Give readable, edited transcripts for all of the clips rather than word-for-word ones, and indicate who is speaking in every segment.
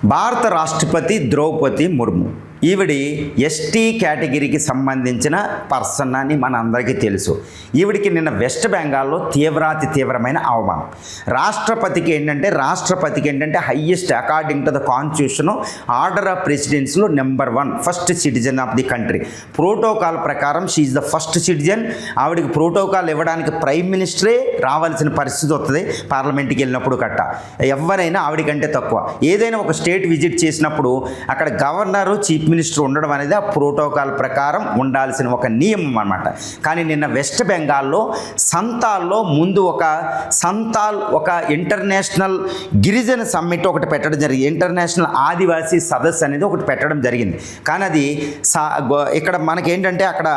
Speaker 1: భారత రాష్ట్రపతి ద్రౌపది ముర్ము ఈవిడి ఎస్టీ కేటగిరీకి సంబంధించిన పర్సన్ అని మన అందరికీ తెలుసు. ఈవిడికి నిన్న వెస్ట్ బెంగాల్లో తీవ్రమైన అవమానం. రాష్ట్రపతికి ఏంటంటే highest according to the constitution order of ప్రెసిడెన్స్లో number 1 first citizen of the country. Protocol ప్రకారం she is the first citizen. ఆవిడికి ప్రోటోకాల్ ఇవ్వడానికి ప్రైమ్ మినిస్టరే రావాల్సిన పరిస్థితి వస్తుంది పార్లమెంట్కి వెళ్ళినప్పుడు గట్ట. ఎవరైనా ఆవిడికంటే తక్కువ. ఏదైనా ఒక స్టేట్ విజిట్ చేసినప్పుడు అక్కడ గవర్నరు చీఫ్ మినిస్టర్ ఉండడం అనేది ఆ ప్రోటోకాల్ ప్రకారం ఉండాల్సిన ఒక నియమం అన్నమాట. కానీ నిన్న వెస్ట్ బెంగాల్లో సంతాల్లో ముందు ఒక ఇంటర్నేషనల్ గిరిజన సమ్మిట్ ఒకటి పెట్టడం జరిగింది. ఇంటర్నేషనల్ ఆదివాసీ సదస్సు అనేది ఒకటి పెట్టడం జరిగింది. కానీ అది ఇక్కడ మనకేంటంటే అక్కడ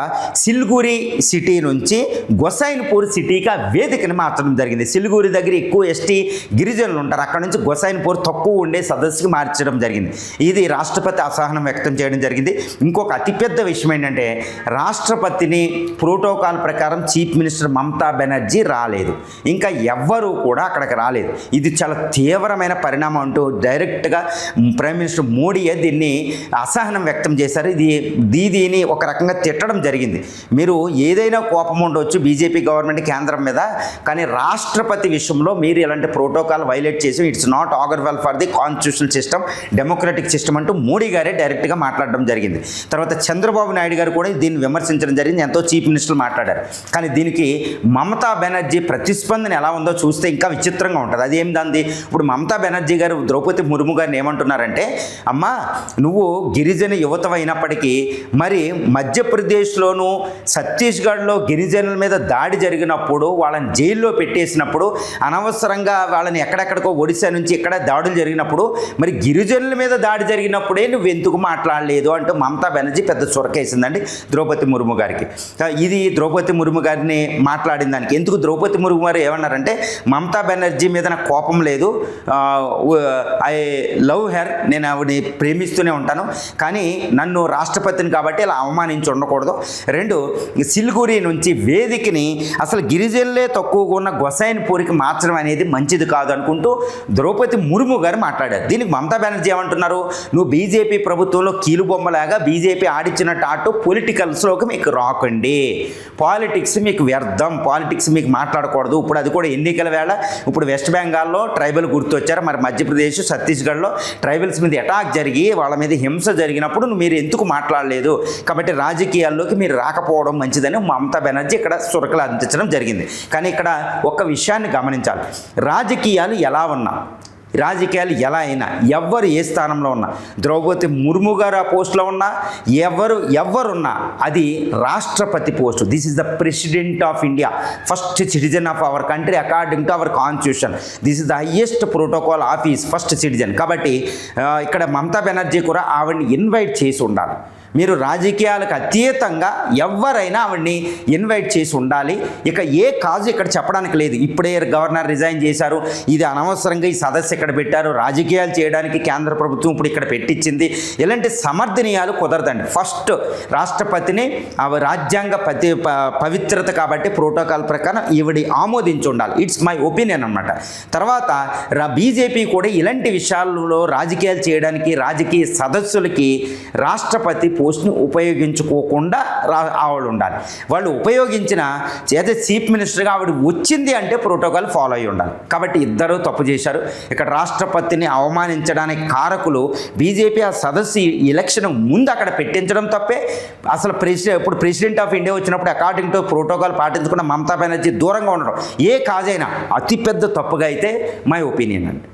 Speaker 1: సిల్గురి సిటీ నుంచి గొసైన్పూర్ సిటీకి ఆ వేదికని మార్చడం జరిగింది. సిల్గురి దగ్గర ఎక్కువ ఎస్టీ గిరిజనులు ఉంటారు, అక్కడ నుంచి గొసైన్పూర్ తక్కువ ఉండే సదస్సుకి మార్చడం జరిగింది. ఇది రాష్ట్రపతి అసహనం వ్యక్తం చేయడం జరిగింది. ఇంకొక అతిపెద్ద విషయం ఏంటంటే రాష్ట్రపతిని ప్రోటోకాల్ ప్రకారం చీఫ్ మినిస్టర్ మమతా బెనర్జీ రాలేదు, ఇంకా ఎవ్వరూ కూడా అక్కడికి రాలేదు. ఇది చాలా తీవ్రమైన పరిణామం అంటూ డైరెక్ట్గా ప్రైమ్ మినిస్టర్ మోడీయే దీన్ని అసహనం వ్యక్తం చేశారు. దీనిని ఒక రకంగా తిట్టడం జరిగింది. మీరు ఏదైనా కోపం ఉండవచ్చు బీజేపీ గవర్నమెంట్ కేంద్రం మీద, కానీ రాష్ట్రపతి విషయంలో మీరు ఇలాంటి ప్రోటోకాల్ వైలేట్ చేసి it's not augur well for the constitutional system, democratic system అంటూ మోడీ గారే డైరెక్ట్గా మాట్లాడడం జరిగింది. తర్వాత చంద్రబాబు నాయుడు గారు కూడా దీన్ని విమర్శించడం జరిగింది. ఎంతో చీఫ్ మినిస్టర్లు మాట్లాడారు. కానీ దీనికి మమతా బెనర్జీ ప్రతిస్పందన ఎలా ఉందో చూస్తే ఇంకా విచిత్రంగా ఉంటుంది. అదేంది, ఇప్పుడు మమతా బెనర్జీ గారు ద్రౌపది ముర్ము గారిని ఏమంటున్నారంటే, అమ్మా నువ్వు గిరిజన యువత అయినప్పటికీ మరి మధ్యప్రదేశ్లోను ఛత్తీస్గఢ్లో గిరిజనుల మీద దాడి జరిగినప్పుడు వాళ్ళని జైల్లో పెట్టేసినప్పుడు అనవసరంగా వాళ్ళని ఎక్కడెక్కడికో ఒడిశా నుంచి ఇక్కడ దాడులు జరిగినప్పుడు మరి గిరిజనుల మీద దాడి జరిగినప్పుడే నువ్వు ఎందుకు మాట్లాడలేదు అంటూ మమతా బెనర్జీ పెద్ద చురకేసిందండి ద్రౌపది ముర్ము గారికి. ఇది ద్రౌపది ముర్ము గారిని మాట్లాడిన దానికి ఎందుకు ద్రౌపది ముర్ము గారు ఏమన్నారంటే, మమతా బెనర్జీ మీద నాకు కోపం లేదు, ఐ లవ్ హెర్, నేను ఆవిడని ప్రేమిస్తూనే ఉంటాను, కానీ నన్ను రాష్ట్రపతిని కాబట్టి ఇలా అవమానించి ఉండకూడదు. 2 సిల్గురి నుంచి వేదికని అసలు గిరిజనులే తక్కువగా ఉన్న గొసైన్పూర్కి మార్చడం అనేది మంచిది కాదు అనుకుంటూ ద్రౌపది ముర్ము గారు మాట్లాడారు. దీనికి మమతా బెనర్జీ ఏమంటున్నారు, నువ్వు బీజేపీ ప్రభుత్వంలో కీలుబొమ్మలాగా బీజేపీ ఆడిచ్చినట్టు ఆటు పొలిటికల్స్లోకి మీకు రాకండి, పాలిటిక్స్ మీకు వ్యర్థం, పాలిటిక్స్ మీకు మాట్లాడకూడదు. ఇప్పుడు అది కూడా ఎన్నికల వేళ. ఇప్పుడు వెస్ట్ బెంగాల్లో ట్రైబల్ గుర్తొచ్చారు, మరి మధ్యప్రదేశ్ ఛత్తీస్గఢ్లో ట్రైబల్స్ మీద అటాక్ జరిగి వాళ్ళ మీద హింస జరిగినప్పుడు మీరు ఎందుకు మాట్లాడలేదు, కాబట్టి రాజకీయాల్లోకి మీరు రాకపోవడం మంచిదని మమతా బెనర్జీ ఇక్కడ సురకలు అందించడం జరిగింది. కానీ ఇక్కడ ఒక్క విషయాన్ని గమనించాలి, రాజకీయాలు ఎలా అయినా ఎవరు ఏ స్థానంలో ఉన్నా, ద్రౌపది ముర్ము గారు ఆ పోస్టులో ఉన్నా, ఎవరున్నా అది రాష్ట్రపతి post. This is the president of India, first citizen of our country according to our constitution. This is the highest protocol office, first citizen. కాబట్టి ఇక్కడ మమతా బెనర్జీ కూడా ఆవిడని ఇన్వైట్ చేసి ఉండాలి. మీరు రాజకీయాలకు అతీతంగా ఎవరైనా ఆవిడ్ని ఇన్వైట్ చేసి ఉండాలి. ఇక ఏ కాజు ఇక్కడ చెప్పడానికి లేదు. ఇప్పుడే గవర్నర్ రిజైన్ చేశారు, ఇది అనవసరంగా ఈ సదస్సు ఇక్కడ పెట్టారు, రాజకీయాలు చేయడానికి కేంద్ర ప్రభుత్వం ఇప్పుడు ఇక్కడ పెట్టించింది, ఇలాంటి సమర్థనీయాలు కుదరదండి. ఫస్ట్ రాష్ట్రపతిని రాజ్యాంగ పవిత్రత కాబట్టి ప్రోటోకాల్ ప్రకారం ఈవిడి ఆమోదించి ఉండాలి. ఇట్స్ మై ఒపీనియన్ అన్నమాట. తర్వాత బీజేపీ కూడా ఇలాంటి విషయాల్లో రాజకీయాలు చేయడానికి రాజకీయ సదస్సులకి రాష్ట్రపతి పోస్ట్ను ఉపయోగించుకోకుండా ఆవిడ ఉండాలి. వాళ్ళు ఉపయోగించిన చీఫ్ మినిస్టర్గా ఆవిడ వచ్చింది అంటే ప్రోటోకాల్ ఫాలో అయ్యి ఉండాలి. కాబట్టి ఇద్దరు తప్పు చేశారు. ఇక్కడ రాష్ట్రపతిని అవమానించడానికి కారకులు బీజేపీ. ఆ సదస్సు ఎలక్షన్ ముందు అక్కడ పెట్టించడం తప్పే. అసలు ఇప్పుడు ప్రెసిడెంట్ ఆఫ్ ఇండియా వచ్చినప్పుడు అకార్డింగ్ టు ప్రోటోకాల్ పాటించకుండా మమతా బెనర్జీ దూరంగా ఉండడం ఏ కాజైనా అతిపెద్ద తప్పుగా అయితే మై ఒపీనియన్ అండి.